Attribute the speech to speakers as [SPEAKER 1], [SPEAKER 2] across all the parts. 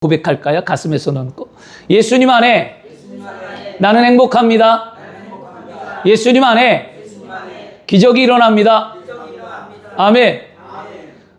[SPEAKER 1] 고백할까요? 가슴에서 넣고 예수님 안에 나는 행복합니다. 예수님 안에 기적이 일어납니다. 아멘.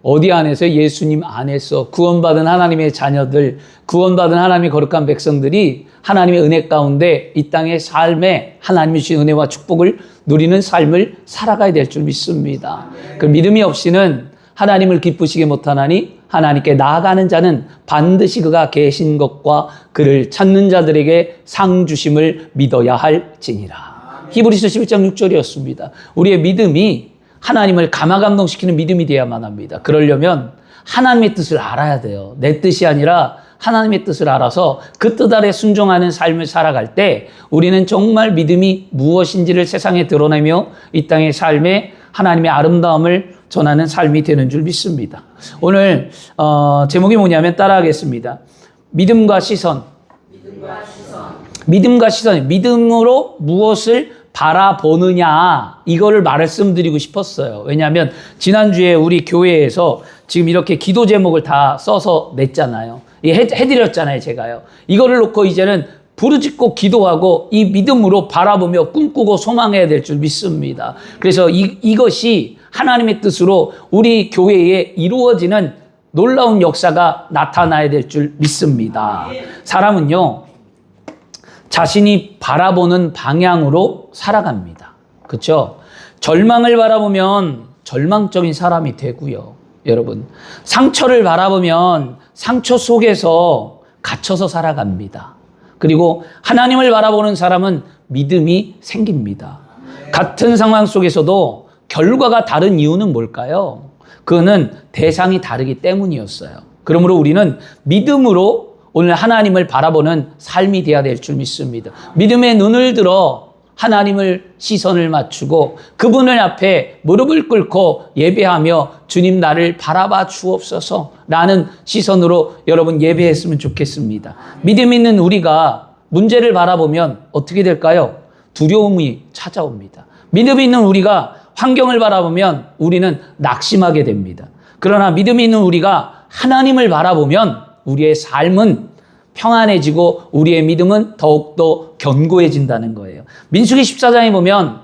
[SPEAKER 1] 어디 안에서? 예수님 안에서 구원받은 하나님의 자녀들, 구원받은 하나님의 거룩한 백성들이 하나님의 은혜 가운데 이 땅의 삶에 하나님이 주신 은혜와 축복을 누리는 삶을 살아가야 될 줄 믿습니다. 그 믿음이 없이는 하나님을 기쁘시게 못하나니 하나님께 나아가는 자는 반드시 그가 계신 것과 그를 찾는 자들에게 상 주심을 믿어야 할지니라. 히브리서 11장 6절이었습니다. 우리의 믿음이 하나님을 감화감동시키는 믿음이 되어야만 합니다. 그러려면 하나님의 뜻을 알아야 돼요. 내 뜻이 아니라 하나님의 뜻을 알아서 그 뜻 아래 순종하는 삶을 살아갈 때 우리는 정말 믿음이 무엇인지를 세상에 드러내며 이 땅의 삶에 하나님의 아름다움을 전하는 삶이 되는 줄 믿습니다. 오늘 제목이 뭐냐면 따라하겠습니다. 믿음과 시선. 믿음과 시선. 믿음으로 무엇을 바라보느냐, 이거를 말씀드리고 싶었어요. 왜냐하면 지난주에 우리 교회에서 지금 이렇게 기도 제목을 다 써서 냈잖아요. 해드렸잖아요, 제가요. 이거를 놓고 이제는 부르짖고 기도하고 이 믿음으로 바라보며 꿈꾸고 소망해야 될 줄 믿습니다. 그래서 이것이 하나님의 뜻으로 우리 교회에 이루어지는 놀라운 역사가 나타나야 될 줄 믿습니다. 사람은요, 자신이 바라보는 방향으로 살아갑니다. 그렇죠? 절망을 바라보면 절망적인 사람이 되고요. 여러분, 상처를 바라보면 상처 속에서 갇혀서 살아갑니다. 그리고 하나님을 바라보는 사람은 믿음이 생깁니다. 같은 상황 속에서도 결과가 다른 이유는 뭘까요? 그거는 대상이 다르기 때문이었어요. 그러므로 우리는 믿음으로 오늘 하나님을 바라보는 삶이 되어야 될 줄 믿습니다. 믿음의 눈을 들어 하나님을 시선을 맞추고 그분을 앞에 무릎을 꿇고 예배하며 주님 나를 바라봐 주옵소서 라는 시선으로 여러분 예배했으면 좋겠습니다. 믿음 있는 우리가 문제를 바라보면 어떻게 될까요? 두려움이 찾아옵니다. 믿음 있는 우리가 환경을 바라보면 우리는 낙심하게 됩니다. 그러나 믿음 있는 우리가 하나님을 바라보면 우리의 삶은 평안해지고 우리의 믿음은 더욱더 견고해진다는 거예요. 민수기 14장에 보면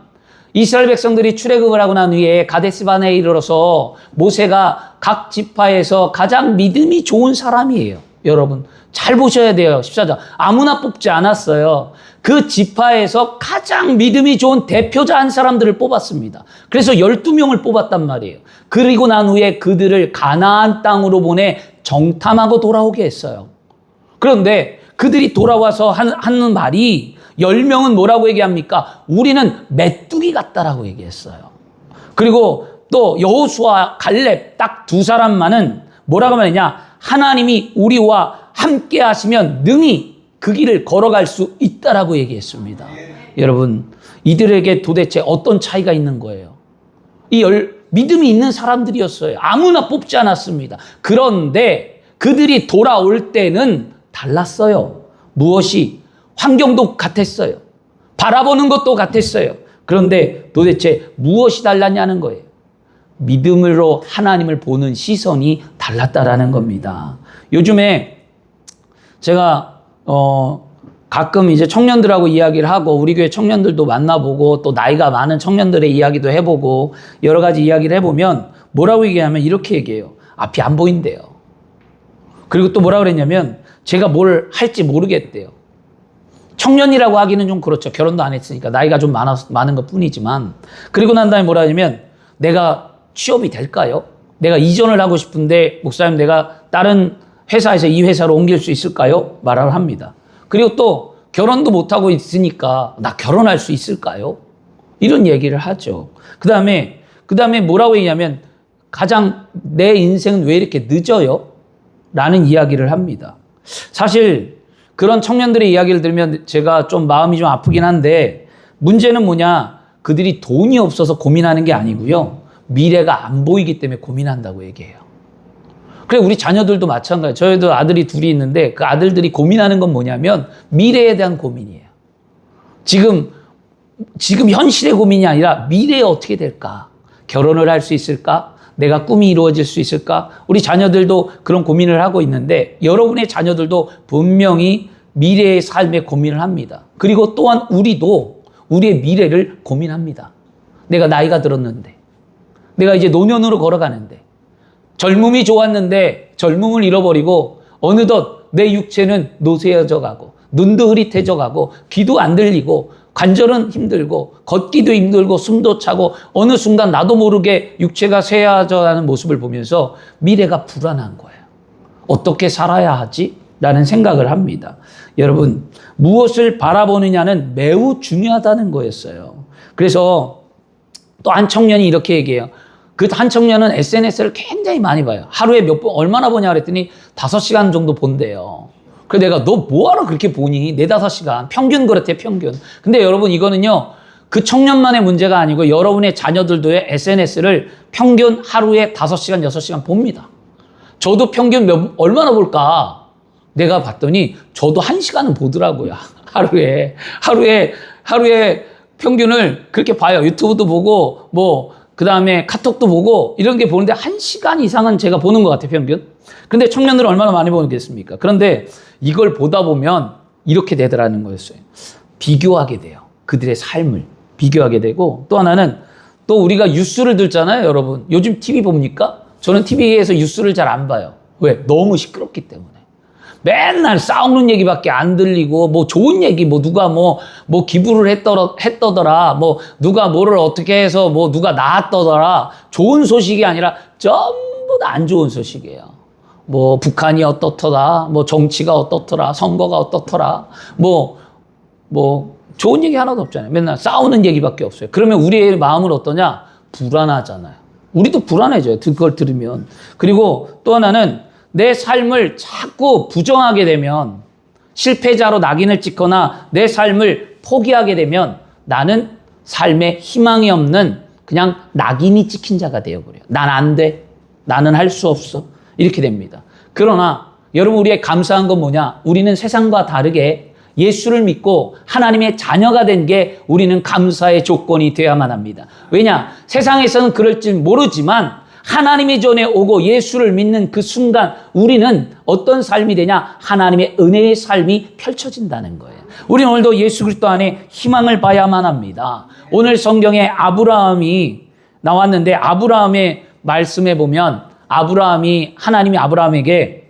[SPEAKER 1] 이스라엘 백성들이 출애굽을 하고 난 후에 가데스바네에 이르러서 모세가 각 지파에서 가장 믿음이 좋은 사람이에요. 여러분 잘 보셔야 돼요. 14장 아무나 뽑지 않았어요. 그 지파에서 가장 믿음이 좋은 대표자 한 사람들을 뽑았습니다. 그래서 12명을 뽑았단 말이에요. 그리고 난 후에 그들을 가나안 땅으로 보내 정탐하고 돌아오게 했어요. 그런데 그들이 돌아와서 하는 말이 10명은 뭐라고 얘기합니까? 우리는 메뚜기 같다라고 얘기했어요. 그리고 또 여호수아, 갈렙 딱 두 사람만은 뭐라고 말했냐? 하나님이 우리와 함께 하시면 능히 그 길을 걸어갈 수 있다라고 얘기했습니다. 여러분, 이들에게 도대체 어떤 차이가 있는 거예요? 믿음이 있는 사람들이었어요. 아무나 뽑지 않았습니다. 그런데 그들이 돌아올 때는 달랐어요. 무엇이? 환경도 같았어요. 바라보는 것도 같았어요. 그런데 도대체 무엇이 달랐냐는 거예요. 믿음으로 하나님을 보는 시선이 달랐다라는 겁니다. 요즘에 제가 가끔 이제 청년들하고 이야기를 하고 우리 교회 청년들도 만나보고 또 나이가 많은 청년들의 이야기도 해보고 여러 가지 이야기를 해보면 뭐라고 얘기하면 이렇게 얘기해요. 앞이 안 보인대요. 그리고 또 뭐라고 그랬냐면 제가 뭘 할지 모르겠대요. 청년이라고 하기는 좀 그렇죠. 결혼도 안 했으니까 나이가 좀 많은 것 뿐이지만 그리고 난 다음에 뭐라 하냐면 내가 취업이 될까요? 내가 이전을 하고 싶은데 목사님 내가 다른 회사에서 이 회사로 옮길 수 있을까요? 말을 합니다. 그리고 또 결혼도 못하고 있으니까 나 결혼할 수 있을까요? 이런 얘기를 하죠. 그 다음에 뭐라고 얘기하면 가장 내 인생은 왜 이렇게 늦어요? 라는 이야기를 합니다. 사실 그런 청년들의 이야기를 들으면 제가 좀 마음이 좀 아프긴 한데 문제는 뭐냐? 그들이 돈이 없어서 고민하는 게 아니고요. 미래가 안 보이기 때문에 고민한다고 얘기해요. 그래 우리 자녀들도 마찬가지예요. 저희도 아들이 둘이 있는데 그 아들들이 고민하는 건 뭐냐면 미래에 대한 고민이에요. 지금 현실의 고민이 아니라 미래에 어떻게 될까? 결혼을 할 수 있을까? 내가 꿈이 이루어질 수 있을까? 우리 자녀들도 그런 고민을 하고 있는데 여러분의 자녀들도 분명히 미래의 삶에 고민을 합니다. 그리고 또한 우리도 우리의 미래를 고민합니다. 내가 나이가 들었는데, 내가 이제 노년으로 걸어가는데, 젊음이 좋았는데 젊음을 잃어버리고 어느덧 내 육체는 노쇠해져 가고 눈도 흐릿해져 가고 귀도 안 들리고 관절은 힘들고 걷기도 힘들고 숨도 차고 어느 순간 나도 모르게 육체가 쇠해져 가는 모습을 보면서 미래가 불안한 거예요. 어떻게 살아야 하지? 라는 생각을 합니다. 여러분, 무엇을 바라보느냐는 매우 중요하다는 거였어요. 그래서 또 한 청년이 이렇게 얘기해요. 그 한 청년은 SNS를 굉장히 많이 봐요. 하루에 몇 번, 얼마나 보냐 그랬더니 5시간 정도 본대요. 그래서 내가 너 뭐하러 그렇게 보니? 4-5시간. 평균 그렇대, 평균. 근데 여러분, 이거는요, 그 청년만의 문제가 아니고 여러분의 자녀들도 SNS를 평균 하루에 5시간, 6시간 봅니다. 저도 평균 얼마나 볼까? 내가 봤더니 저도 1시간은 보더라고요. 하루에 평균을 그렇게 봐요. 유튜브도 보고, 그 다음에 카톡도 보고, 이런 게 보는데 1시간 이상은 제가 보는 것 같아요, 평균. 근데 청년들은 얼마나 많이 보겠습니까? 그런데 이걸 보다 보면 이렇게 되더라는 거였어요. 비교하게 돼요. 그들의 삶을 비교하게 되고, 또 하나는 또 우리가 뉴스를 듣잖아요, 여러분. 요즘 TV 봅니까? 저는 TV에서 뉴스를 잘 안 봐요. 왜? 너무 시끄럽기 때문에. 맨날 싸우는 얘기밖에 안 들리고, 좋은 얘기, 누가 기부를 했더더라, 누가 뭐를 어떻게 해서 누가 나았더더라, 좋은 소식이 아니라 전부 다 안 좋은 소식이에요. 북한이 어떻더라, 정치가 어떻더라, 선거가 어떻더라, 좋은 얘기 하나도 없잖아요. 맨날 싸우는 얘기밖에 없어요. 그러면 우리의 마음은 어떠냐? 불안하잖아요. 우리도 불안해져요. 그걸 들으면. 그리고 또 하나는 내 삶을 자꾸 부정하게 되면, 실패자로 낙인을 찍거나 내 삶을 포기하게 되면 나는 삶에 희망이 없는 그냥 낙인이 찍힌 자가 되어버려요. 난 안 돼. 나는 할 수 없어. 이렇게 됩니다. 그러나 여러분, 우리의 감사한 건 뭐냐? 우리는 세상과 다르게 예수를 믿고 하나님의 자녀가 된 게 우리는 감사의 조건이 되어야만 합니다. 왜냐? 세상에서는 그럴지 모르지만 하나님이 전에 오고 예수를 믿는 그 순간 우리는 어떤 삶이 되냐? 하나님의 은혜의 삶이 펼쳐진다는 거예요. 우리는 오늘도 예수 그리스도 안에 희망을 봐야만 합니다. 오늘 성경에 아브라함이 나왔는데, 아브라함의 말씀에 보면 하나님이 아브라함에게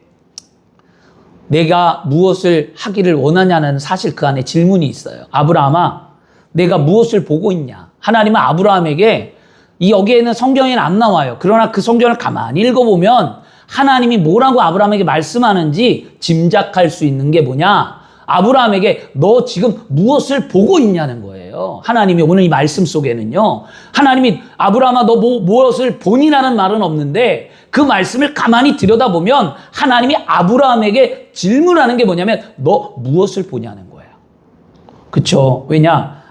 [SPEAKER 1] 내가 무엇을 하기를 원하냐는 사실 그 안에 질문이 있어요. 아브라함아, 내가 무엇을 보고 있냐? 하나님은 아브라함에게, 여기에는 성경에는 안 나와요. 그러나 그 성경을 가만히 읽어보면 하나님이 뭐라고 아브라함에게 말씀하는지 짐작할 수 있는 게 뭐냐? 아브라함에게 너 지금 무엇을 보고 있냐는 거예요. 하나님이 오늘 이 말씀 속에는요. 하나님이 아브라함아 너 무엇을 보니라는 말은 없는데 그 말씀을 가만히 들여다보면 하나님이 아브라함에게 질문하는 게 뭐냐면 너 무엇을 보냐는 거예요. 그렇죠? 왜냐?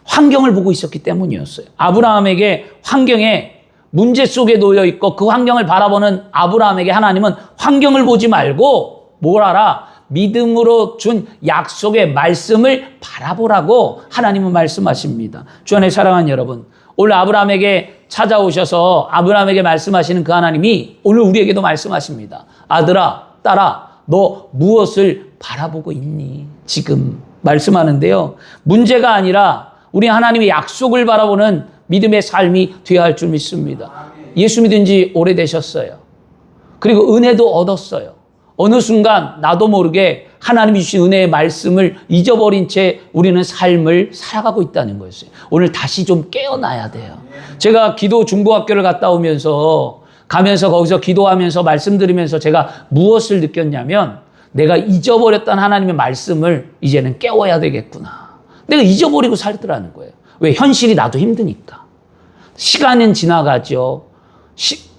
[SPEAKER 1] 환경을 보고 있었기 때문이었어요. 아브라함에게 환경에 문제 속에 놓여 있고 그 환경을 바라보는 아브라함에게 하나님은 환경을 보지 말고 뭘 하라? 믿음으로 준 약속의 말씀을 바라보라고 하나님은 말씀하십니다. 주 안에 사랑하는 여러분, 오늘 아브라함에게 찾아오셔서 아브라함에게 말씀하시는 그 하나님이 오늘 우리에게도 말씀하십니다. 아들아, 딸아, 너 무엇을 바라보고 있니? 지금 말씀하는데요. 문제가 아니라 우리 하나님의 약속을 바라보는 믿음의 삶이 되어야 할 줄 믿습니다. 예수 믿은 지 오래되셨어요. 그리고 은혜도 얻었어요. 어느 순간 나도 모르게 하나님이 주신 은혜의 말씀을 잊어버린 채 우리는 삶을 살아가고 있다는 거였어요. 오늘 다시 좀 깨어나야 돼요. 제가 기도 중고학교를 갔다 오면서 거기서 기도하면서 말씀 들으면서 제가 무엇을 느꼈냐면 내가 잊어버렸던 하나님의 말씀을 이제는 깨워야 되겠구나. 내가 잊어버리고 살더라는 거예요. 왜? 현실이 나도 힘드니까. 시간은 지나가죠.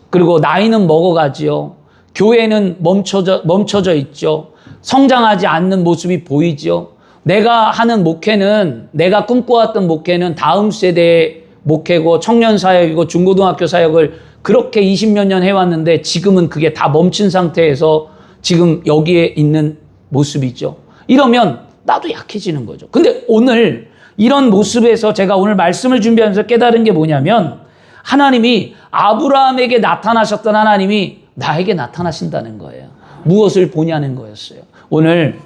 [SPEAKER 1] 그리고 나이는 먹어가죠. 교회는 멈춰져 있죠. 성장하지 않는 모습이 보이죠. 내가 하는 목회는, 내가 꿈꿔왔던 목회는 다음 세대의 목회고 청년 사역이고 중고등학교 사역을 그렇게 20몇 년 해왔는데 지금은 그게 다 멈춘 상태에서 지금 여기에 있는 모습이죠. 이러면 나도 약해지는 거죠. 근데 오늘 이런 모습에서 제가 오늘 말씀을 준비하면서 깨달은 게 뭐냐면 하나님이 아브라함에게 나타나셨던 하나님이 나에게 나타나신다는 거예요. 무엇을 보냐는 거였어요. 오늘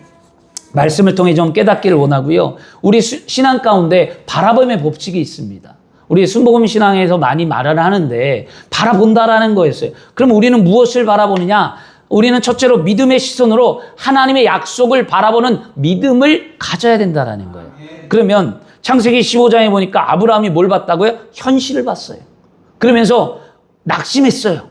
[SPEAKER 1] 말씀을 통해 좀 깨닫기를 원하고요. 우리 신앙 가운데 바라봄의 법칙이 있습니다. 우리 순복음 신앙에서 많이 말을 하는데 바라본다라는 거였어요. 그럼 우리는 무엇을 바라보느냐? 우리는 첫째로 믿음의 시선으로 하나님의 약속을 바라보는 믿음을 가져야 된다라는 거예요. 그러면 창세기 15장에 보니까 아브라함이 뭘 봤다고요? 현실을 봤어요. 그러면서 낙심했어요.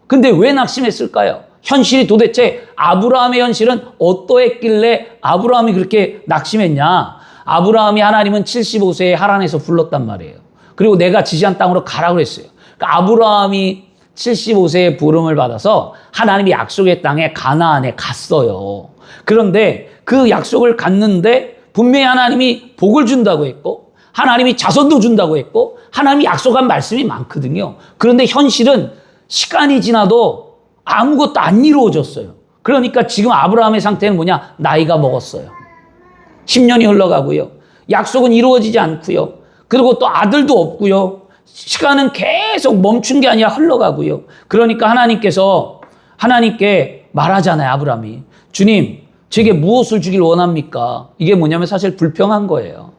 [SPEAKER 1] 근데 왜 낙심했을까요? 현실이 도대체 아브라함의 현실은 어떠했길래 아브라함이 그렇게 낙심했냐? 아브라함이 하나님은 75세에 하란에서 불렀단 말이에요. 그리고 내가 지시한 땅으로 가라고 그랬어요. 그러니까 아브라함이 75세의 부름을 받아서 하나님이 약속의 땅에 가나안에 갔어요. 그런데 그 약속을 갔는데 분명히 하나님이 복을 준다고 했고 하나님이 자손도 준다고 했고 하나님이 약속한 말씀이 많거든요. 그런데 현실은 시간이 지나도 아무것도 안 이루어졌어요. 그러니까 지금 아브라함의 상태는 뭐냐? 나이가 먹었어요. 10년이 흘러가고요. 약속은 이루어지지 않고요. 그리고 또 아들도 없고요. 시간은 계속 멈춘 게 아니라 흘러가고요. 그러니까 하나님께 말하잖아요. 아브라함이. 주님, 제게 무엇을 주길 원합니까? 이게 뭐냐면 사실 불평한 거예요.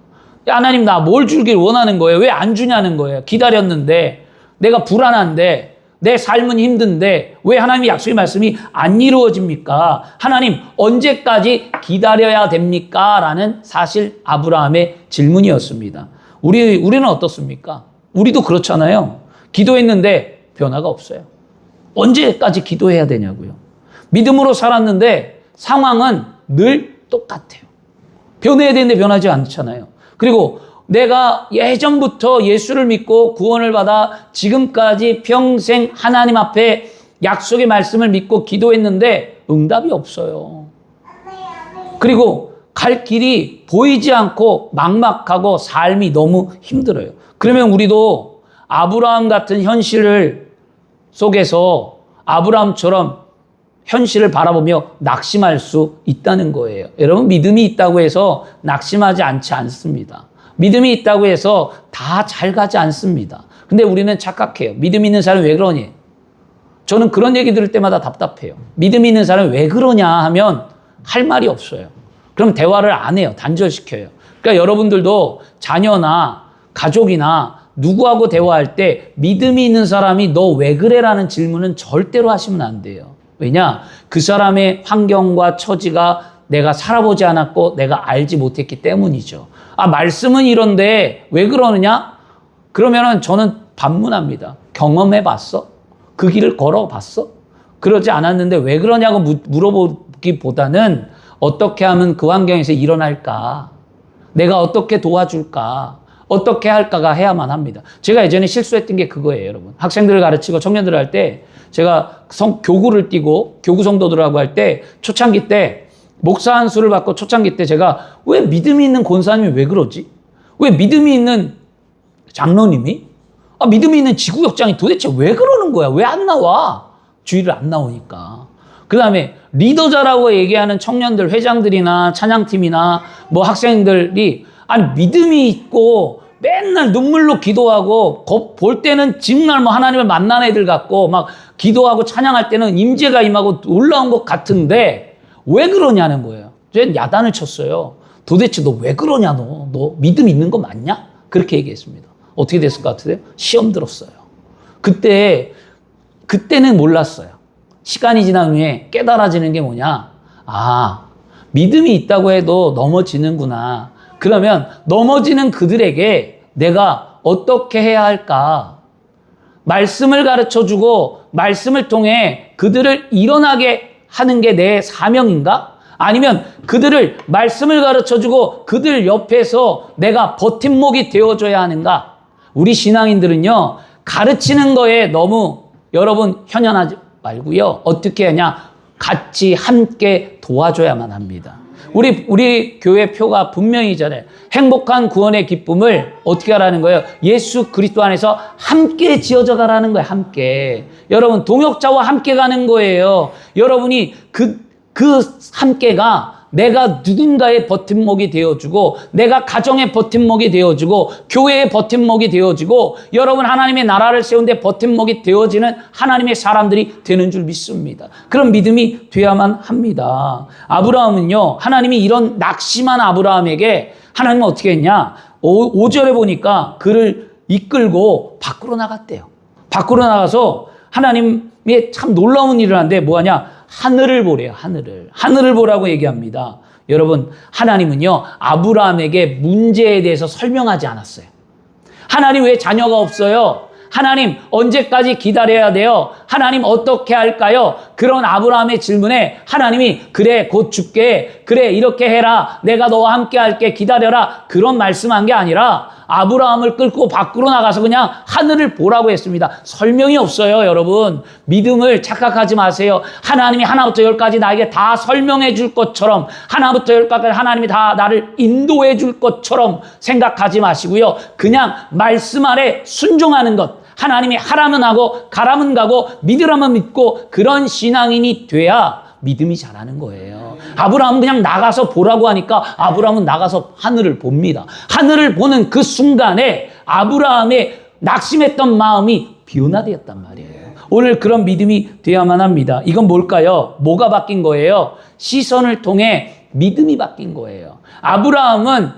[SPEAKER 1] 야, 하나님 나 뭘 주길 원하는 거예요? 왜 안 주냐는 거예요. 기다렸는데 내가 불안한데 내 삶은 힘든데 왜 하나님의 약속의 말씀이 안 이루어집니까? 하나님 언제까지 기다려야 됩니까? 라는 사실 아브라함의 질문이었습니다. 우리는 어떻습니까? 우리도 그렇잖아요. 기도했는데 변화가 없어요. 언제까지 기도해야 되냐고요. 믿음으로 살았는데 상황은 늘 똑같아요. 변해야 되는데 변하지 않잖아요. 그리고 내가 예전부터 예수를 믿고 구원을 받아 지금까지 평생 하나님 앞에 약속의 말씀을 믿고 기도했는데 응답이 없어요. 그리고 갈 길이 보이지 않고 막막하고 삶이 너무 힘들어요. 그러면 우리도 아브라함 같은 현실을 속에서 아브라함처럼 현실을 바라보며 낙심할 수 있다는 거예요. 여러분 믿음이 있다고 해서 낙심하지 않습니다. 믿음이 있다고 해서 다 잘 가지 않습니다. 근데 우리는 착각해요. 믿음 있는 사람이 왜 그러니? 저는 그런 얘기 들을 때마다 답답해요. 믿음 있는 사람이 왜 그러냐 하면 할 말이 없어요. 그럼 대화를 안 해요. 단절시켜요. 그러니까 여러분들도 자녀나 가족이나 누구하고 대화할 때 믿음이 있는 사람이 너 왜 그래라는 질문은 절대로 하시면 안 돼요. 왜냐? 그 사람의 환경과 처지가 내가 살아보지 않았고 내가 알지 못했기 때문이죠. 말씀은 이런데 왜 그러느냐? 그러면은 저는 반문합니다. 경험해봤어? 그 길을 걸어봤어? 그러지 않았는데 왜 그러냐고 물어보기보다는 어떻게 하면 그 환경에서 일어날까? 내가 어떻게 도와줄까? 어떻게 할까가 해야만 합니다. 제가 예전에 실수했던 게 그거예요, 여러분. 학생들을 가르치고 청년들을 할 때 제가 교구를 띄고 교구 성도들하고 할 때 초창기 때 목사 한 수를 받고 초창기 때 제가 왜 믿음이 있는 권사님이 왜 그러지? 왜 믿음이 있는 장로님이? 믿음이 있는 지구역장이 도대체 왜 그러는 거야? 왜 안 나와? 주일을 안 나오니까. 그 다음에 리더자라고 얘기하는 청년들, 회장들이나 찬양팀이나 뭐 학생들이 믿음이 있고 맨날 눈물로 기도하고 볼 때는 정말 뭐 하나님을 만난 애들 같고 막 기도하고 찬양할 때는 임재가 임하고 올라온 것 같은데 왜 그러냐는 거예요. 저는 야단을 쳤어요. 도대체 너 왜 그러냐 너 믿음 있는 거 맞냐? 그렇게 얘기했습니다. 어떻게 됐을 것 같으세요? 시험 들었어요. 그때는 몰랐어요. 시간이 지난 후에 깨달아지는 게 뭐냐? 믿음이 있다고 해도 넘어지는구나. 그러면 넘어지는 그들에게 내가 어떻게 해야 할까? 말씀을 가르쳐주고 말씀을 통해 그들을 일어나게 하는 게 내 사명인가? 아니면 그들을 말씀을 가르쳐주고 그들 옆에서 내가 버팀목이 되어줘야 하는가? 우리 신앙인들은요, 가르치는 거에 너무 여러분 현연하지 말고요. 어떻게 하냐? 같이 함께 도와줘야만 합니다. 우리 교회 표가 분명히 있잖아요. 행복한 구원의 기쁨을 어떻게 하라는 거예요? 예수 그리스도 안에서 함께 지어져 가라는 거예요. 함께. 여러분 동역자와 함께 가는 거예요. 여러분이 그 함께가 내가 누군가의 버팀목이 되어주고 내가 가정의 버팀목이 되어주고 교회의 버팀목이 되어지고 여러분 하나님의 나라를 세우는데 버팀목이 되어지는 하나님의 사람들이 되는 줄 믿습니다. 그런 믿음이 돼야만 합니다. 아브라함은요, 하나님이 이런 낙심한 아브라함에게 하나님은 어떻게 했냐? 5절에 보니까 그를 이끌고 밖으로 나갔대요. 밖으로 나가서 하나님의 참 놀라운 일을 하는데 뭐하냐? 하늘을 보래요. 하늘을 보라고 얘기합니다. 여러분, 하나님은요, 아브라함에게 문제에 대해서 설명하지 않았어요. 하나님 왜 자녀가 없어요? 하나님 언제까지 기다려야 돼요? 하나님 어떻게 할까요? 그런 아브라함의 질문에 하나님이 그래 곧 줄게, 그래 이렇게 해라, 내가 너와 함께 할게, 기다려라, 그런 말씀한 게 아니라 아브라함을 끌고 밖으로 나가서 그냥 하늘을 보라고 했습니다. 설명이 없어요. 여러분, 믿음을 착각하지 마세요. 하나님이 하나부터 열까지 나에게 다 설명해 줄 것처럼, 하나부터 열까지 하나님이 다 나를 인도해 줄 것처럼 생각하지 마시고요. 그냥 말씀 아래 순종하는 것, 하나님이 하라면 하고 가라면 가고 믿으라면 믿고, 그런 신앙인이 돼야 믿음이 자라는 거예요. 아브라함은 그냥 나가서 보라고 하니까 아브라함은 나가서 하늘을 봅니다. 하늘을 보는 그 순간에 아브라함의 낙심했던 마음이 변화되었단 말이에요. 오늘 그런 믿음이 되어야만 합니다. 이건 뭘까요? 뭐가 바뀐 거예요? 시선을 통해 믿음이 바뀐 거예요. 아브라함은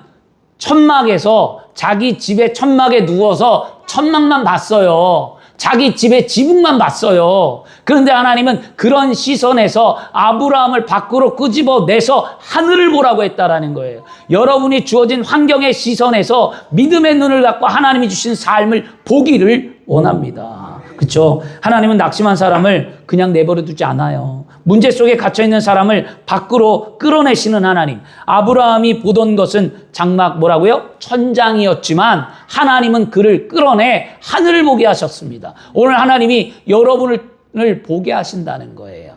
[SPEAKER 1] 천막에서 자기 집에 천막에 누워서 천막만 봤어요. 자기 집의 지붕만 봤어요. 그런데 하나님은 그런 시선에서 아브라함을 밖으로 끄집어내서 하늘을 보라고 했다라는 거예요. 여러분이 주어진 환경의 시선에서 믿음의 눈을 갖고 하나님이 주신 삶을 보기를 원합니다. 그렇죠? 하나님은 낙심한 사람을 그냥 내버려 두지 않아요. 문제 속에 갇혀있는 사람을 밖으로 끌어내시는 하나님. 아브라함이 보던 것은 장막 뭐라고요? 천장이었지만 하나님은 그를 끌어내 하늘을 보게 하셨습니다. 오늘 하나님이 여러분을 보게 하신다는 거예요.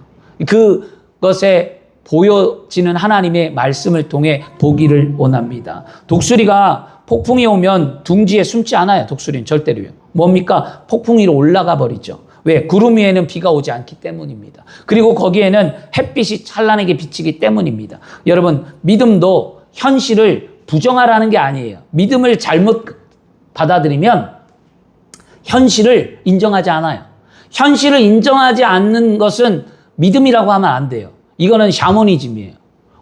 [SPEAKER 1] 그것에 보여지는 하나님의 말씀을 통해 보기를 원합니다. 독수리가 폭풍이 오면 둥지에 숨지 않아요. 독수리는 절대로요. 뭡니까? 폭풍 위로 올라가 버리죠. 왜? 구름 위에는 비가 오지 않기 때문입니다. 그리고 거기에는 햇빛이 찬란하게 비치기 때문입니다. 여러분, 믿음도 현실을 부정하라는 게 아니에요. 믿음을 잘못 받아들이면 현실을 인정하지 않아요. 현실을 인정하지 않는 것은 믿음이라고 하면 안 돼요. 이거는 샤머니즘이에요.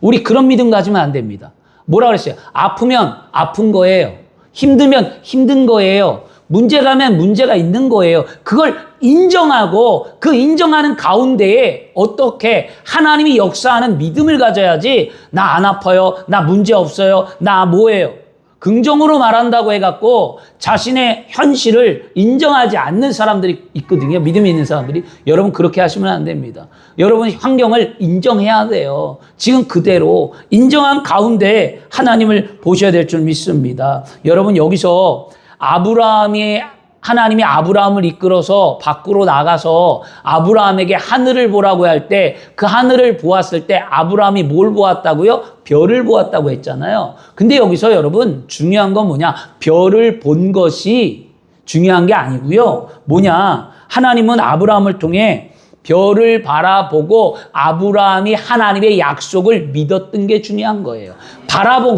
[SPEAKER 1] 우리 그런 믿음 가지면 안 됩니다. 뭐라 그랬어요? 아프면 아픈 거예요. 힘들면 힘든 거예요. 문제라면 문제가 있는 거예요. 그걸 인정하고 그 인정하는 가운데에 어떻게 하나님이 역사하는 믿음을 가져야지, 나 안 아파요, 나 문제 없어요, 나 뭐예요. 긍정으로 말한다고 해갖고 자신의 현실을 인정하지 않는 사람들이 있거든요. 믿음이 있는 사람들이. 여러분 그렇게 하시면 안 됩니다. 여러분 환경을 인정해야 돼요. 지금 그대로 인정한 가운데 하나님을 보셔야 될 줄 믿습니다. 여러분 여기서 하나님이 아브라함을 이끌어서 밖으로 나가서 아브라함에게 하늘을 보라고 할 때, 그 하늘을 보았을 때 아브라함이 뭘 보았다고요? 별을 보았다고 했잖아요. 근데 여기서 여러분 중요한 건 뭐냐? 별을 본 것이 중요한 게 아니고요. 뭐냐? 하나님은 아브라함을 통해 별을 바라보고 아브라함이 하나님의 약속을 믿었던 게 중요한 거예요.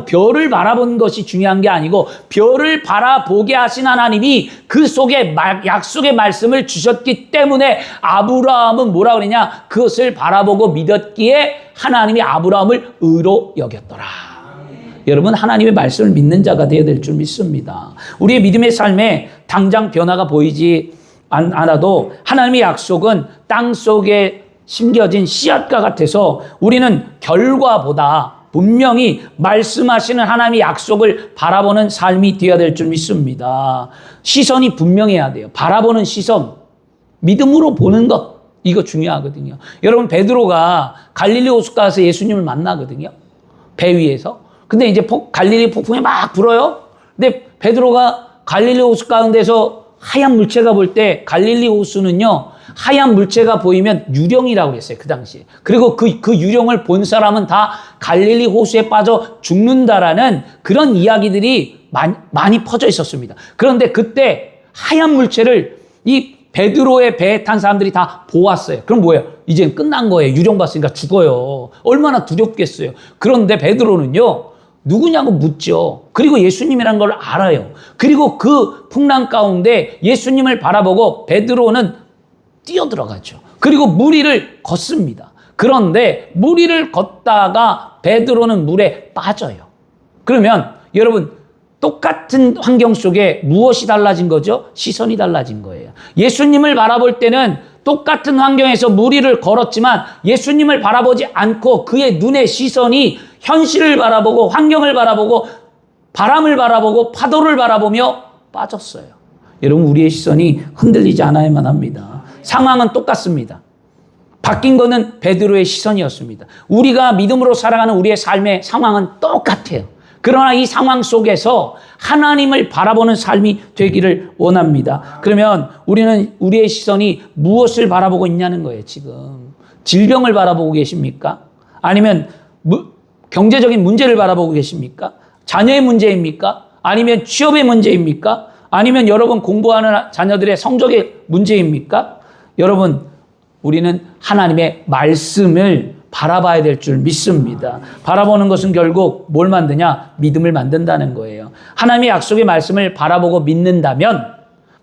[SPEAKER 1] 별을 바라본 것이 중요한 게 아니고, 별을 바라보게 하신 하나님이 그 속에 약속의 말씀을 주셨기 때문에 아브라함은 뭐라 그러냐? 그것을 바라보고 믿었기에 하나님이 아브라함을 의로 여겼더라. 여러분 하나님의 말씀을 믿는 자가 되어야 될 줄 믿습니다. 우리의 믿음의 삶에 당장 변화가 보이지 않아도 하나님의 약속은 땅속에 심겨진 씨앗과 같아서 우리는 결과보다 분명히 말씀하시는 하나님의 약속을 바라보는 삶이 되어야 될 줄 믿습니다. 시선이 분명해야 돼요. 바라보는 시선, 믿음으로 보는 것, 이거 중요하거든요. 여러분 베드로가 갈릴리 호숫가에서 예수님을 만나거든요. 배 위에서. 근데 이제 갈릴리 폭풍이 막 불어요. 근데 베드로가 갈릴리 호수 가운데서 하얀 물체가 볼 때, 갈릴리 호수는요, 하얀 물체가 보이면 유령이라고 그랬어요, 그 당시에. 그리고 그 유령을 본 사람은 다 갈릴리 호수에 빠져 죽는다라는 그런 이야기들이 많이 퍼져 있었습니다. 그런데 그때 하얀 물체를 이 베드로의 배에 탄 사람들이 다 보았어요. 그럼 뭐예요? 이젠 끝난 거예요. 유령봤으니까 죽어요. 얼마나 두렵겠어요. 그런데 베드로는요, 누구냐고 묻죠. 그리고 예수님이라는 걸 알아요. 그리고 그 풍랑 가운데 예수님을 바라보고 베드로는 뛰어들어가죠. 그리고 무리를 걷습니다. 그런데 무리를 걷다가 베드로는 물에 빠져요. 그러면 여러분, 똑같은 환경 속에 무엇이 달라진 거죠? 시선이 달라진 거예요. 예수님을 바라볼 때는 똑같은 환경에서 무리를 걸었지만 예수님을 바라보지 않고 그의 눈의 시선이 현실을 바라보고 환경을 바라보고 바람을 바라보고 파도를 바라보며 빠졌어요. 여러분, 우리의 시선이 흔들리지 않아야만 합니다. 상황은 똑같습니다. 바뀐 거는 베드로의 시선이었습니다. 우리가 믿음으로 살아가는 우리의 삶의 상황은 똑같아요. 그러나 이 상황 속에서 하나님을 바라보는 삶이 되기를 원합니다. 그러면 우리는 우리의 시선이 무엇을 바라보고 있냐는 거예요, 지금. 질병을 바라보고 계십니까? 아니면 경제적인 문제를 바라보고 계십니까? 자녀의 문제입니까? 아니면 취업의 문제입니까? 아니면 여러분 공부하는 자녀들의 성적의 문제입니까? 여러분, 우리는 하나님의 말씀을 바라봐야 될 줄 믿습니다. 바라보는 것은 결국 뭘 만드냐? 믿음을 만든다는 거예요. 하나님의 약속의 말씀을 바라보고 믿는다면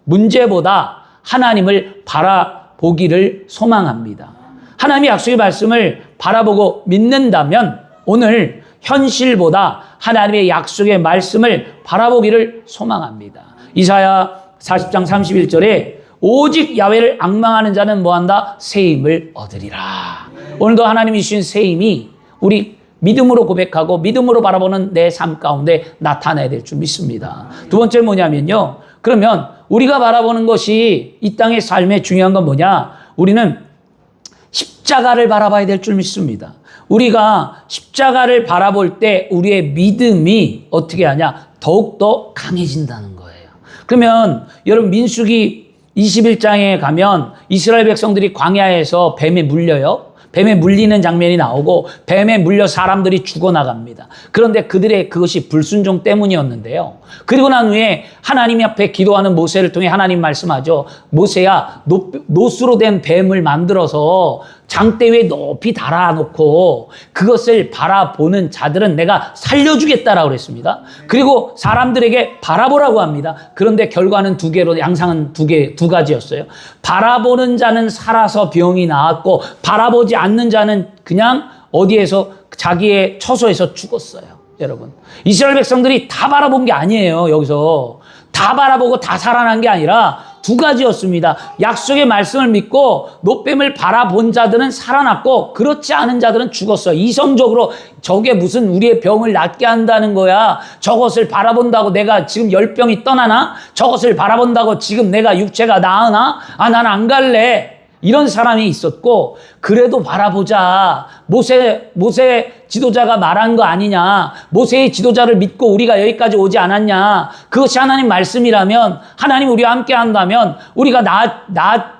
[SPEAKER 1] 문제보다 하나님을 바라보기를 소망합니다. 하나님의 약속의 말씀을 바라보고 믿는다면 오늘 현실보다 하나님의 약속의 말씀을 바라보기를 소망합니다. 이사야 40장 31절에 오직 야훼를 앙망하는 자는 뭐한다? 새 힘을 얻으리라. 오늘도 하나님이 주신 새 힘이 우리 믿음으로 고백하고 믿음으로 바라보는 내 삶 가운데 나타나야 될 줄 믿습니다. 두 번째 뭐냐면요. 그러면 우리가 바라보는 것이 이 땅의 삶의 중요한 건 뭐냐? 우리는 십자가를 바라봐야 될 줄 믿습니다. 우리가 십자가를 바라볼 때 우리의 믿음이 어떻게 하냐? 더욱더 강해진다는 거예요. 그러면 여러분, 민수기 21장에 가면 이스라엘 백성들이 광야에서 뱀에 물려요. 뱀에 물리는 장면이 나오고 뱀에 물려 사람들이 죽어나갑니다. 그런데 그것이 불순종 때문이었는데요. 그리고 난 후에 하나님 앞에 기도하는 모세를 통해 하나님 말씀하죠. 모세야, 노수로 된 뱀을 만들어서 장대 위에 높이 달아놓고 그것을 바라보는 자들은 내가 살려주겠다라고 그랬습니다. 그리고 사람들에게 바라보라고 합니다. 그런데 결과는 두 개로, 양상은 두 가지였어요. 바라보는 자는 살아서 병이 나았고 바라보지 않는 자는 그냥 어디에서 자기의 처소에서 죽었어요. 여러분, 이스라엘 백성들이 다 바라본 게 아니에요. 여기서 다 바라보고 다 살아난 게 아니라 두 가지였습니다. 약속의 말씀을 믿고 노뱀을 바라본 자들은 살아났고 그렇지 않은 자들은 죽었어요. 이성적으로 저게 무슨 우리의 병을 낫게 한다는 거야. 저것을 바라본다고 내가 지금 열병이 떠나나? 저것을 바라본다고 지금 내가 육체가 나으나? 난 안 갈래. 이런 사람이 있었고, 그래도 바라보자. 모세 지도자가 말한 거 아니냐. 모세의 지도자를 믿고 우리가 여기까지 오지 않았냐. 그것이 하나님 말씀이라면, 하나님 우리와 함께 한다면 우리가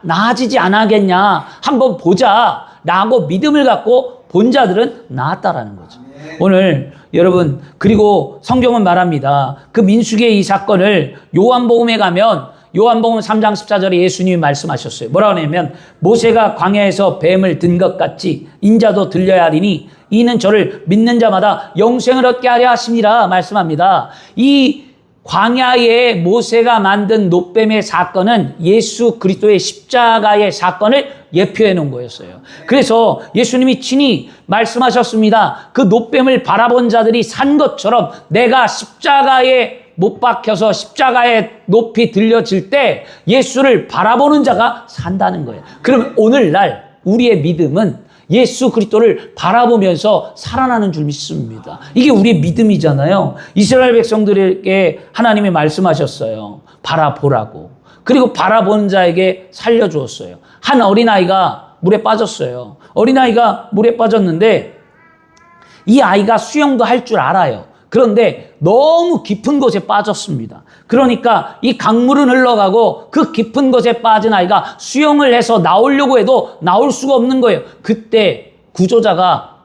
[SPEAKER 1] 나아지지 않았겠냐. 한번 보자. 라고 믿음을 갖고 본 자들은 나았다라는 거죠. 오늘 여러분, 그리고 성경은 말합니다. 그 민수기의 이 사건을 요한복음에 가면 요한복음 3장 14절에 예수님이 말씀하셨어요. 뭐라고 하냐면 모세가 광야에서 뱀을 든 것 같이 인자도 들려야 하리니 이는 저를 믿는 자마다 영생을 얻게 하려 하심이라 말씀합니다. 이 광야에 모세가 만든 놋뱀의 사건은 예수 그리스도의 십자가의 사건을 예표해 놓은 거였어요. 그래서 예수님이 친히 말씀하셨습니다. 그 놋뱀을 바라본 자들이 산 것처럼 내가 십자가에 못 박혀서 십자가에 높이 들려질 때 예수를 바라보는 자가 산다는 거예요. 그럼 오늘날 우리의 믿음은 예수 그리스도를 바라보면서 살아나는 줄 믿습니다. 이게 우리의 믿음이잖아요. 이스라엘 백성들에게 하나님이 말씀하셨어요. 바라보라고. 그리고 바라보는 자에게 살려주었어요. 한 어린아이가 물에 빠졌어요. 어린아이가 물에 빠졌는데 이 아이가 수영도 할 줄 알아요. 그런데 너무 깊은 곳에 빠졌습니다. 그러니까 이 강물은 흘러가고 그 깊은 곳에 빠진 아이가 수영을 해서 나오려고 해도 나올 수가 없는 거예요. 그때 구조자가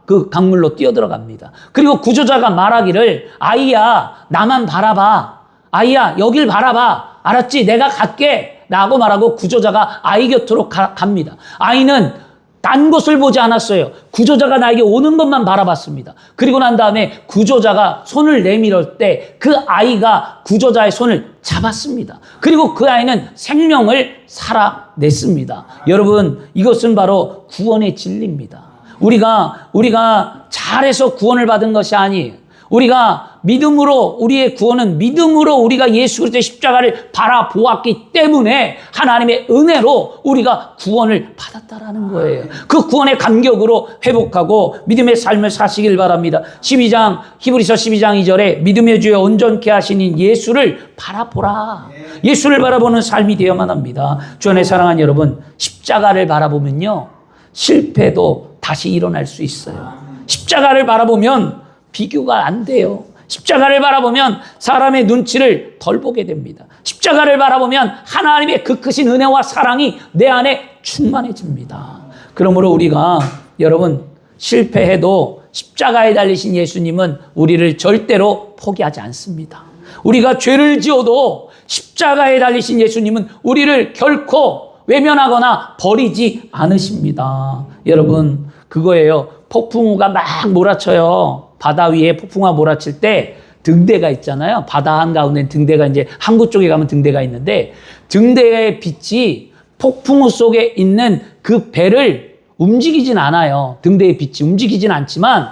[SPEAKER 1] 그 강물로 뛰어들어갑니다. 그리고 구조자가 말하기를 아이야, 나만 바라봐. 아이야, 여길 바라봐. 알았지? 내가 갈게. 라고 말하고 구조자가 아이 곁으로 갑니다. 아이는 딴 곳을 보지 않았어요. 구조자가 나에게 오는 것만 바라봤습니다. 그리고 난 다음에 구조자가 손을 내밀을 때 그 아이가 구조자의 손을 잡았습니다. 그리고 그 아이는 생명을 살아냈습니다. 여러분, 이것은 바로 구원의 진리입니다. 우리가 잘해서 구원을 받은 것이 아니에요. 우리가 믿음으로, 우리의 구원은 믿음으로 우리가 예수 그리스도의 십자가를 바라보았기 때문에 하나님의 은혜로 우리가 구원을 받았다라는 거예요. 그 구원의 감격으로 회복하고 믿음의 삶을 사시길 바랍니다. 히브리서 12장 2절에 믿음의 주여 온전케 하시는 예수를 바라보라. 예수를 바라보는 삶이 되어야만 합니다. 주 안에 사랑하는 여러분, 십자가를 바라보면요, 실패도 다시 일어날 수 있어요. 십자가를 바라보면 비교가 안 돼요. 십자가를 바라보면 사람의 눈치를 덜 보게 됩니다. 십자가를 바라보면 하나님의 그 크신 은혜와 사랑이 내 안에 충만해집니다. 그러므로 우리가 여러분 실패해도 십자가에 달리신 예수님은 우리를 절대로 포기하지 않습니다. 우리가 죄를 지어도 십자가에 달리신 예수님은 우리를 결코 외면하거나 버리지 않으십니다. 여러분, 그거예요. 폭풍우가 막 몰아쳐요. 바다 위에 폭풍우가 몰아칠 때 등대가 있잖아요. 바다 한가운데 등대가 이제 항구 쪽에 가면 등대가 있는데 등대의 빛이 폭풍우 속에 있는 그 배를 움직이진 않아요. 등대의 빛이 움직이진 않지만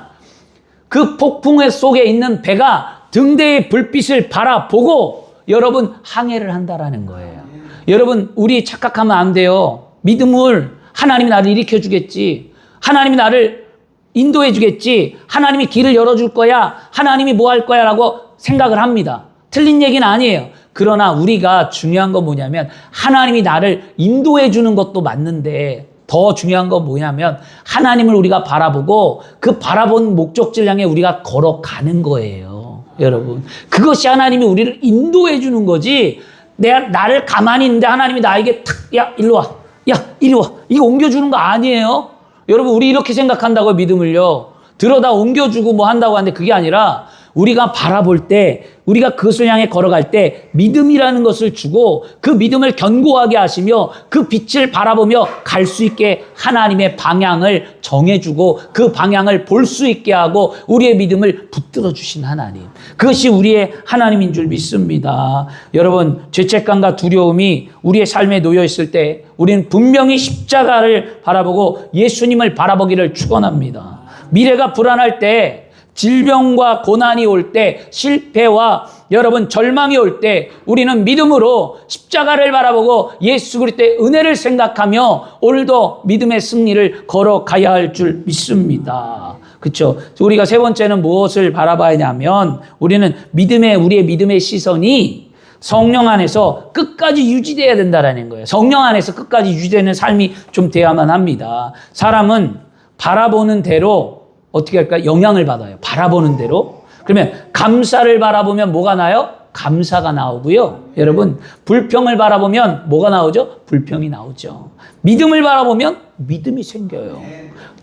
[SPEAKER 1] 그 폭풍우 속에 있는 배가 등대의 불빛을 바라보고 여러분 항해를 한다라는 거예요. 여러분, 우리 착각하면 안 돼요. 믿음을 하나님이 나를 일으켜 주겠지. 하나님이 나를 인도해 주겠지. 하나님이 길을 열어줄 거야. 하나님이 뭐 할 거야 라고 생각을 합니다. 틀린 얘기는 아니에요. 그러나 우리가 중요한 건 뭐냐면 하나님이 나를 인도해 주는 것도 맞는데 더 중요한 건 뭐냐면 하나님을 우리가 바라보고 그 바라본 목적지를 향해 우리가 걸어가는 거예요. 여러분, 그것이 하나님이 우리를 인도해 주는 거지. 나를 가만히 있는데 하나님이 나에게 탁, 야, 일로 와. 야, 이리 와. 이거 옮겨주는 거 아니에요. 여러분, 우리 이렇게 생각한다고요, 믿음을요. 들어다 옮겨주고 뭐 한다고 하는데 그게 아니라 우리가 바라볼 때, 우리가 그것을 향해 걸어갈 때 믿음이라는 것을 주고 그 믿음을 견고하게 하시며 그 빛을 바라보며 갈 수 있게 하나님의 방향을 정해주고 그 방향을 볼 수 있게 하고 우리의 믿음을 붙들어 주신 하나님. 그것이 우리의 하나님인 줄 믿습니다. 여러분, 죄책감과 두려움이 우리의 삶에 놓여 있을 때 우리는 분명히 십자가를 바라보고 예수님을 바라보기를 축원합니다. 미래가 불안할 때, 질병과 고난이 올 때, 실패와 여러분 절망이 올 때 우리는 믿음으로 십자가를 바라보고 예수 그리스도의 은혜를 생각하며 오늘도 믿음의 승리를 걸어가야 할 줄 믿습니다. 그렇죠? 우리가 세 번째는 무엇을 바라봐야 하냐면 우리의 믿음의 시선이 성령 안에서 끝까지 유지돼야 된다는 거예요. 성령 안에서 끝까지 유지되는 삶이 좀 돼야만 합니다. 사람은 바라보는 대로 어떻게 할까요? 영향을 받아요. 바라보는 대로. 그러면 감사를 바라보면 뭐가 나요? 감사가 나오고요. 여러분, 불평을 바라보면 뭐가 나오죠? 불평이 나오죠. 믿음을 바라보면 믿음이 생겨요.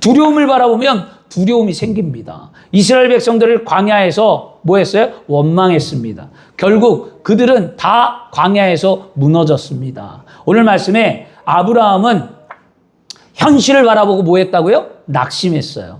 [SPEAKER 1] 두려움을 바라보면 두려움이 생깁니다. 이스라엘 백성들을 광야에서 뭐 했어요? 원망했습니다. 결국 그들은 다 광야에서 무너졌습니다. 오늘 말씀에 아브라함은 현실을 바라보고 뭐 했다고요? 낙심했어요.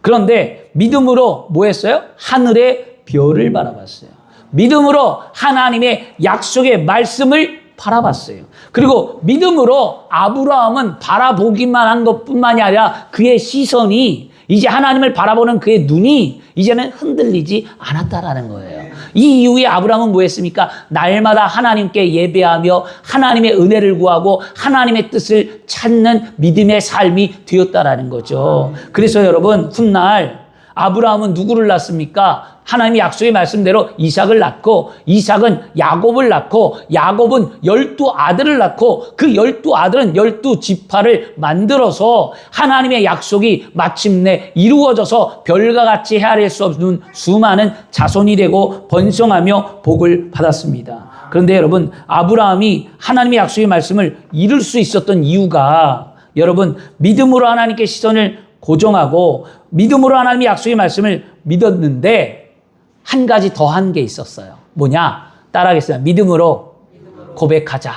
[SPEAKER 1] 그런데 믿음으로 뭐 했어요? 하늘의 별을 바라봤어요. 믿음으로 하나님의 약속의 말씀을 바라봤어요. 그리고 믿음으로 아브라함은 바라보기만 한 것뿐만이 아니라 그의 시선이 이제 하나님을 바라보는 그의 눈이 이제는 흔들리지 않았다라는 거예요. 이 이후에 아브라함은 뭐 했습니까? 날마다 하나님께 예배하며 하나님의 은혜를 구하고 하나님의 뜻을 찾는 믿음의 삶이 되었다라는 거죠. 그래서 여러분, 훗날 아브라함은 누구를 낳습니까? 하나님의 약속의 말씀대로 이삭을 낳고 이삭은 야곱을 낳고 야곱은 12아들을 낳고 그 12아들은 12지파를 만들어서 하나님의 약속이 마침내 이루어져서 별과 같이 헤아릴 수 없는 수많은 자손이 되고 번성하며 복을 받았습니다. 그런데 여러분, 아브라함이 하나님의 약속의 말씀을 이룰 수 있었던 이유가 여러분, 믿음으로 하나님께 시선을 고정하고 믿음으로 하나님의 약속의 말씀을 믿었는데 한 가지 더 한 게 있었어요. 뭐냐? 따라하겠습니다. 믿음으로 고백하자.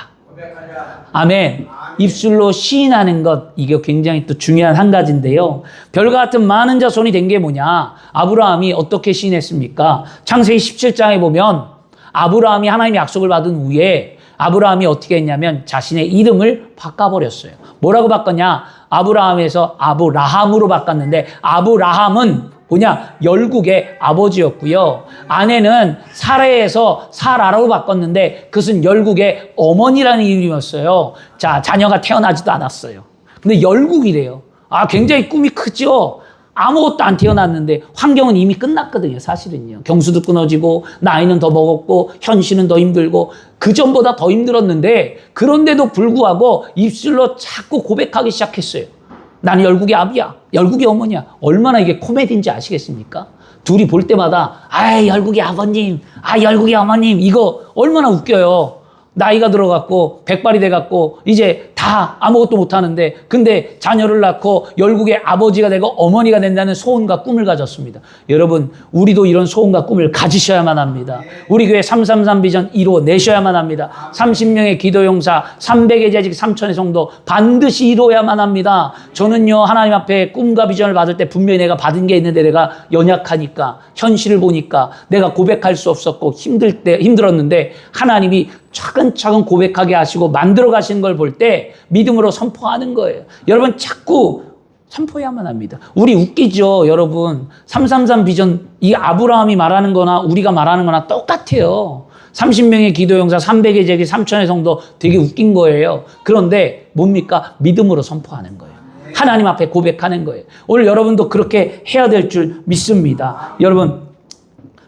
[SPEAKER 1] 아멘. 입술로 시인하는 것, 이게 굉장히 또 중요한 한 가지인데요. 별과 같은 많은 자손이 된 게 뭐냐? 아브라함이 어떻게 시인했습니까? 창세기 17장에 보면 아브라함이 하나님의 약속을 받은 후에 아브라함이 어떻게 했냐면 자신의 이름을 바꿔버렸어요. 뭐라고 바꿨냐? 아브라함에서 아브라함으로 바꿨는데, 아브라함은 뭐냐? 열국의 아버지였고요. 아내는 사레에서 사라로 바꿨는데 그것은 열국의 어머니라는 이름이었어요. 자, 자녀가 태어나지도 않았어요. 근데 열국이래요. 굉장히 꿈이 크죠? 아무것도 안 태어났는데 환경은 이미 끝났거든요, 사실은요. 경수도 끊어지고 나이는 더 먹었고 현실은 더 힘들고 그전보다 더 힘들었는데, 그런데도 불구하고 입술로 자꾸 고백하기 시작했어요. 나는 열국의 아비야, 열국의 어머니야. 얼마나 이게 코미디인지 아시겠습니까? 둘이 볼 때마다 열국의 아버님, 열국의 어머님, 이거 얼마나 웃겨요. 나이가 들어갔고 백발이 돼갖고 이제 다 아무것도 못하는데, 근데 자녀를 낳고 열국의 아버지가 되고 어머니가 된다는 소원과 꿈을 가졌습니다. 여러분, 우리도 이런 소원과 꿈을 가지셔야만 합니다. 우리 교회 333 비전 이루어내셔야만 합니다. 30명의 기도용사, 300의 재직, 3천의 성도 반드시 이루어야만 합니다. 저는요, 하나님 앞에 꿈과 비전을 받을 때 분명히 내가 받은 게 있는데 내가 연약하니까, 현실을 보니까 내가 고백할 수 없었고 힘들었는데 하나님이 차근차근 고백하게 하시고 만들어 가시는 걸 볼 때 믿음으로 선포하는 거예요. 여러분, 자꾸 선포해야만 합니다. 우리 웃기죠, 여러분. 333 비전, 이 아브라함이 말하는 거나 우리가 말하는 거나 똑같아요. 30명의 기도용사, 300의 재기, 3천의 성도, 되게 웃긴 거예요. 그런데 뭡니까? 믿음으로 선포하는 거예요. 하나님 앞에 고백하는 거예요. 오늘 여러분도 그렇게 해야 될 줄 믿습니다. 여러분,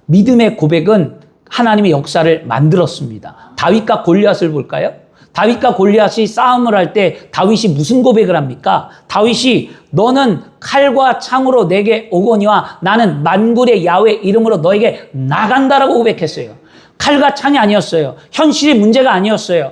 [SPEAKER 1] 믿음의 고백은 하나님의 역사를 만들었습니다. 다윗과 골리앗을 볼까요? 다윗과 골리앗이 싸움을 할 때 다윗이 무슨 고백을 합니까? 다윗이 너는 칼과 창으로 내게 오거니와 나는 만군의 야훼 이름으로 너에게 나간다라고 고백했어요. 칼과 창이 아니었어요. 현실이 문제가 아니었어요.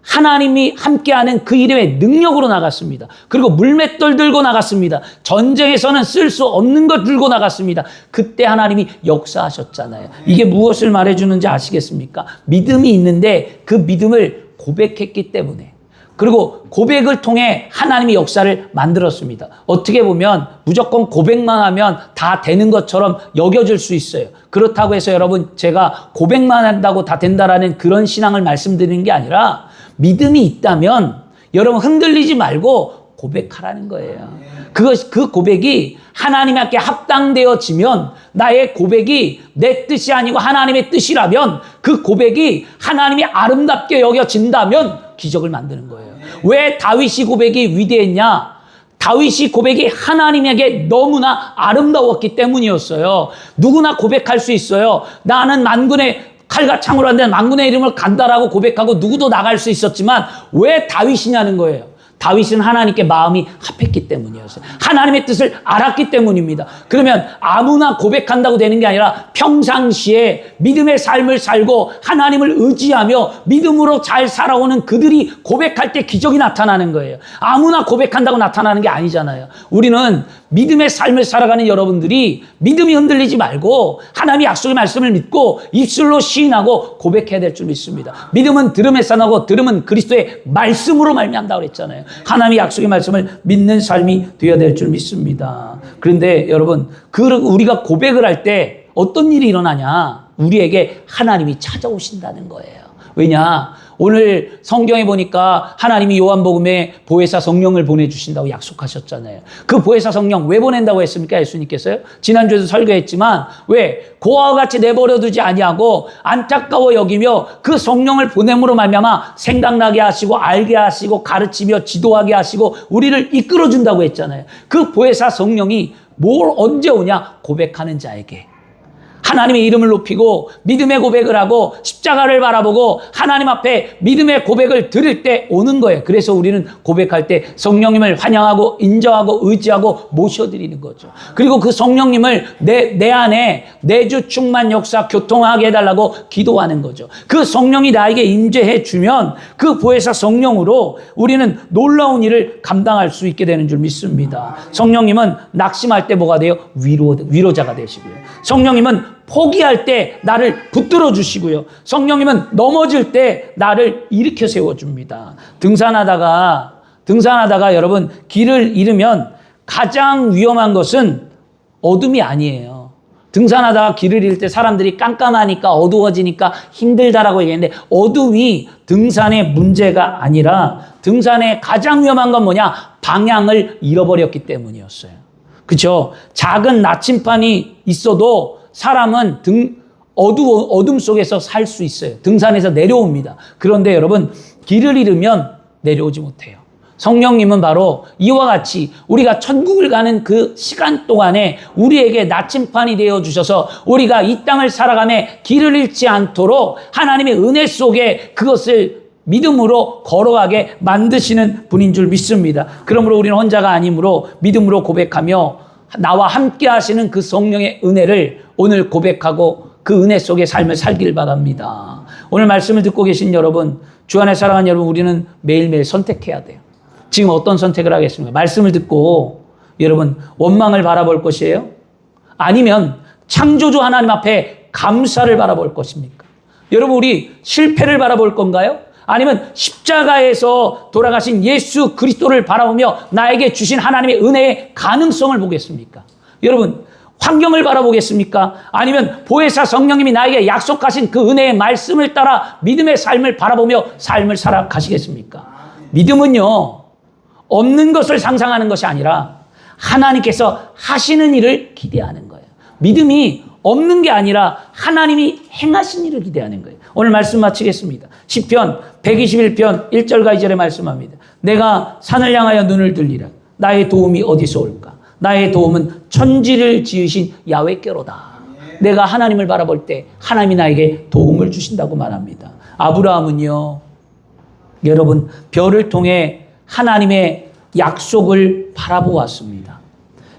[SPEAKER 1] 하나님이 함께하는 그 이름의 능력으로 나갔습니다. 그리고 물맷돌 들고 나갔습니다. 전쟁에서는 쓸 수 없는 것 들고 나갔습니다. 그때 하나님이 역사하셨잖아요. 이게 무엇을 말해주는지 아시겠습니까? 믿음이 있는데 그 믿음을 고백했기 때문에, 그리고 고백을 통해 하나님이 역사를 만들었습니다. 어떻게 보면 무조건 고백만 하면 다 되는 것처럼 여겨질 수 있어요. 그렇다고 해서 여러분, 제가 고백만 한다고 다 된다라는 그런 신앙을 말씀드리는 게 아니라, 믿음이 있다면 여러분 흔들리지 말고 고백하라는 거예요. 그 고백이 하나님께 합당되어지면, 나의 고백이 내 뜻이 아니고 하나님의 뜻이라면, 그 고백이 하나님이 아름답게 여겨진다면 기적을 만드는 거예요. 왜 다윗이 고백이 위대했냐? 다윗이 고백이 하나님에게 너무나 아름다웠기 때문이었어요. 누구나 고백할 수 있어요. 나는 만군의 칼과 창으로 한다는 만군의 이름을 간다라고 고백하고 누구도 나갈 수 있었지만 왜 다윗이냐는 거예요. 다윗은 하나님께 마음이 합했기 때문이었어요. 하나님의 뜻을 알았기 때문입니다. 그러면 아무나 고백한다고 되는 게 아니라 평상시에 믿음의 삶을 살고 하나님을 의지하며 믿음으로 잘 살아오는 그들이 고백할 때 기적이 나타나는 거예요. 아무나 고백한다고 나타나는 게 아니잖아요. 우리는 믿음의 삶을 살아가는 여러분들이 믿음이 흔들리지 말고 하나님의 약속의 말씀을 믿고 입술로 시인하고 고백해야 될 줄 믿습니다. 믿음은 들음에서 나고 들음은 그리스도의 말씀으로 말미암다 그랬잖아요. 하나님의 약속의 말씀을 믿는 삶이 되어야 될 줄 믿습니다. 그런데 여러분, 우리가 고백을 할 때 어떤 일이 일어나냐? 우리에게 하나님이 찾아오신다는 거예요. 왜냐? 오늘 성경에 보니까 하나님이 요한복음에 보혜사 성령을 보내주신다고 약속하셨잖아요. 그 보혜사 성령 왜 보낸다고 했습니까? 예수님께서요. 지난주에도 설교했지만 왜 고아와 같이 내버려두지 아니하고 안타까워 여기며 그 성령을 보냄으로 말미암아 생각나게 하시고 알게 하시고 가르치며 지도하게 하시고 우리를 이끌어준다고 했잖아요. 그 보혜사 성령이 뭘 언제 오냐? 고백하는 자에게. 하나님의 이름을 높이고 믿음의 고백을 하고 십자가를 바라보고 하나님 앞에 믿음의 고백을 드릴 때 오는 거예요. 그래서 우리는 고백할 때 성령님을 환영하고 인정하고 의지하고 모셔드리는 거죠. 그리고 그 성령님을 내 안에 내주 충만 역사 교통하게 해달라고 기도하는 거죠. 그 성령이 나에게 임재해 주면 그 보혜사 성령으로 우리는 놀라운 일을 감당할 수 있게 되는 줄 믿습니다. 성령님은 낙심할 때 뭐가 돼요? 위로자가 되시고요. 성령님은 포기할 때 나를 붙들어 주시고요. 성령님은 넘어질 때 나를 일으켜 세워줍니다. 등산하다가 여러분 길을 잃으면 가장 위험한 것은 어둠이 아니에요. 등산하다가 길을 잃을 때 사람들이 깜깜하니까 어두워지니까 힘들다라고 얘기했는데 어둠이 등산의 문제가 아니라 등산의 가장 위험한 건 뭐냐? 방향을 잃어버렸기 때문이었어요. 그렇죠? 작은 나침반이 있어도 사람은 어둠 속에서 살 수 있어요. 등산에서 내려옵니다. 그런데 여러분 길을 잃으면 내려오지 못해요. 성령님은 바로 이와 같이 우리가 천국을 가는 그 시간 동안에 우리에게 나침반이 되어주셔서 우리가 이 땅을 살아가며 길을 잃지 않도록 하나님의 은혜 속에 그것을 믿음으로 걸어가게 만드시는 분인 줄 믿습니다. 그러므로 우리는 혼자가 아니므로 믿음으로 고백하며 나와 함께 하시는 그 성령의 은혜를 오늘 고백하고 그 은혜 속에 삶을 살길 바랍니다. 오늘 말씀을 듣고 계신 여러분, 주 안에 사랑하는 여러분, 우리는 매일매일 선택해야 돼요. 지금 어떤 선택을 하겠습니까? 말씀을 듣고 여러분 원망을 바라볼 것이에요? 아니면 창조주 하나님 앞에 감사를 바라볼 것입니까? 여러분 우리 실패를 바라볼 건가요? 아니면 십자가에서 돌아가신 예수 그리스도를 바라보며 나에게 주신 하나님의 은혜의 가능성을 보겠습니까? 여러분 환경을 바라보겠습니까? 아니면 보혜사 성령님이 나에게 약속하신 그 은혜의 말씀을 따라 믿음의 삶을 바라보며 삶을 살아가시겠습니까? 믿음은요 없는 것을 상상하는 것이 아니라 하나님께서 하시는 일을 기대하는 거예요. 믿음이 없는 게 아니라 하나님이 행하신 일을 기대하는 거예요. 오늘 말씀 마치겠습니다. 시편 121편 1절과 2절에 말씀합니다. 내가 산을 향하여 눈을 들리라. 나의 도움이 어디서 올까? 나의 도움은 천지를 지으신 야훼께로다. 내가 하나님을 바라볼 때 하나님이 나에게 도움을 주신다고 말합니다. 아브라함은요, 여러분 별을 통해 하나님의 약속을 바라보았습니다.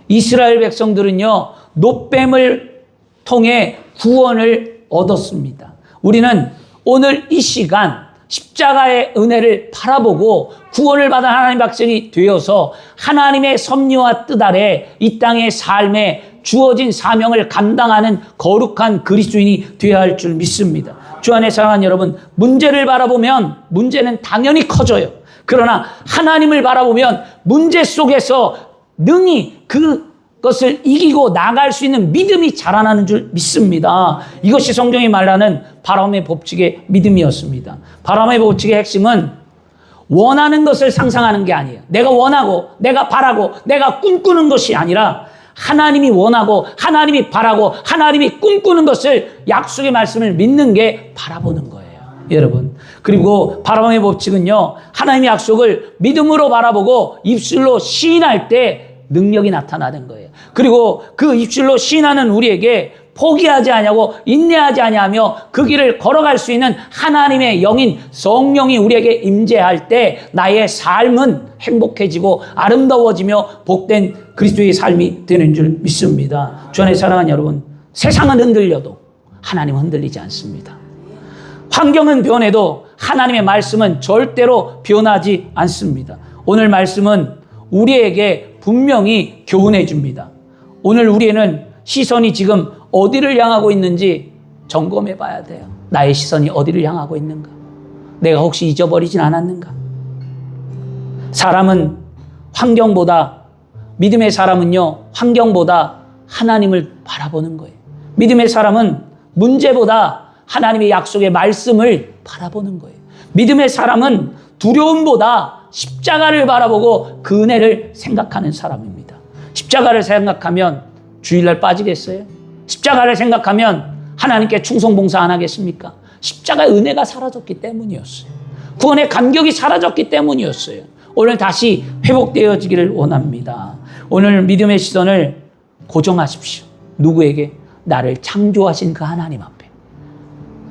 [SPEAKER 1] 이스라엘 백성들은요, 놋뱀을 통해 구원을 얻었습니다. 우리는 오늘 이 시간 십자가의 은혜를 바라보고 구원을 받은 하나님 백성이 되어서 하나님의 섭리와 뜻 아래 이 땅의 삶에 주어진 사명을 감당하는 거룩한 그리스도인이 되어야 할 줄 믿습니다. 주 안에 사랑하는 여러분, 문제를 바라보면 문제는 당연히 커져요. 그러나 하나님을 바라보면 문제 속에서 능히 그것을 이기고 나갈 수 있는 믿음이 자라나는 줄 믿습니다. 이것이 성경이 말하는 바람의 법칙의 믿음이었습니다. 바람의 법칙의 핵심은 원하는 것을 상상하는 게 아니에요. 내가 원하고 내가 바라고 내가 꿈꾸는 것이 아니라 하나님이 원하고 하나님이 바라고 하나님이 꿈꾸는 것을 약속의 말씀을 믿는 게 바라보는 거예요. 여러분, 그리고 바람의 법칙은요, 하나님의 약속을 믿음으로 바라보고 입술로 시인할 때 능력이 나타나는 거예요. 그리고 그 입술로 시인하는 우리에게 포기하지 아니하고 인내하지 아니하며 그 길을 걸어갈 수 있는 하나님의 영인 성령이 우리에게 임재할 때 나의 삶은 행복해지고 아름다워지며 복된 그리스도의 삶이 되는 줄 믿습니다. 주 안에 사랑하는 여러분, 세상은 흔들려도 하나님은 흔들리지 않습니다. 환경은 변해도 하나님의 말씀은 절대로 변하지 않습니다. 오늘 말씀은 우리에게 분명히 교훈해 줍니다. 오늘 우리는 시선이 지금 어디를 향하고 있는지 점검해 봐야 돼요. 나의 시선이 어디를 향하고 있는가? 내가 혹시 잊어버리진 않았는가? 사람은 환경보다, 믿음의 사람은요, 환경보다 하나님을 바라보는 거예요. 믿음의 사람은 문제보다 하나님의 약속의 말씀을 바라보는 거예요. 믿음의 사람은 두려움보다 십자가를 바라보고 그 은혜를 생각하는 사람입니다. 십자가를 생각하면 주일날 빠지겠어요? 십자가를 생각하면 하나님께 충성봉사 안 하겠습니까? 십자가의 은혜가 사라졌기 때문이었어요. 구원의 감격이 사라졌기 때문이었어요. 오늘 다시 회복되어지기를 원합니다. 오늘 믿음의 시선을 고정하십시오. 누구에게? 나를 창조하신 그 하나님 앞에.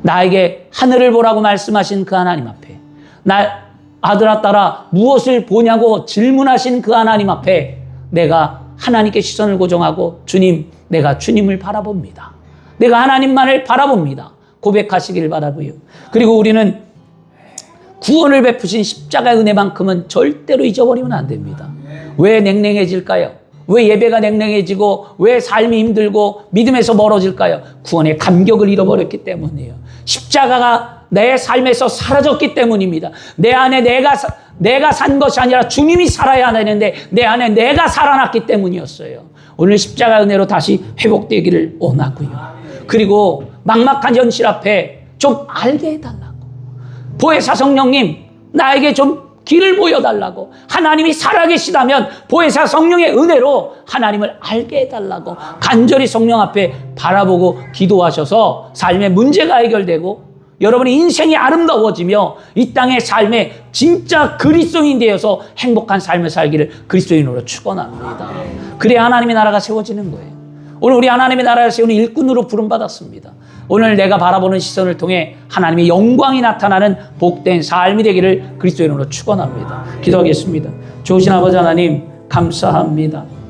[SPEAKER 1] 나에게 하늘을 보라고 말씀하신 그 하나님 앞에. 나 아들아 딸아 무엇을 보냐고 질문하신 그 하나님 앞에 내가 하나님께 시선을 고정하고 주님, 내가 주님을 바라봅니다. 내가 하나님만을 바라봅니다. 고백하시길 바라고요. 그리고 우리는 구원을 베푸신 십자가의 은혜만큼은 절대로 잊어버리면 안 됩니다. 왜 냉랭해질까요? 왜 예배가 냉랭해지고 왜 삶이 힘들고 믿음에서 멀어질까요? 구원의 감격을 잃어버렸기 때문이에요. 십자가가 내 삶에서 사라졌기 때문입니다. 내 안에 내가 산 것이 아니라 주님이 살아야 되는데 내 안에 내가 살아났기 때문이었어요. 오늘 십자가 은혜로 다시 회복되기를 원하고요. 그리고 막막한 현실 앞에 좀 알게 해달라고. 보혜사 성령님, 나에게 좀 길을 보여달라고. 하나님이 살아계시다면 보혜사 성령의 은혜로 하나님을 알게 해달라고 간절히 성령 앞에 바라보고 기도하셔서 삶의 문제가 해결되고 여러분의 인생이 아름다워지며 이 땅의 삶에 진짜 그리스도인 되어서 행복한 삶을 살기를 그리스도인으로 축원합니다. 그래야 하나님의 나라가 세워지는 거예요. 오늘 우리 하나님의 나라를 세우는 일꾼으로 부름받았습니다. 오늘 내가 바라보는 시선을 통해 하나님의 영광이 나타나는 복된 삶이 되기를 그리스도인으로 축원합니다. 기도하겠습니다. 좋으신 아버지 하나님 감사합니다.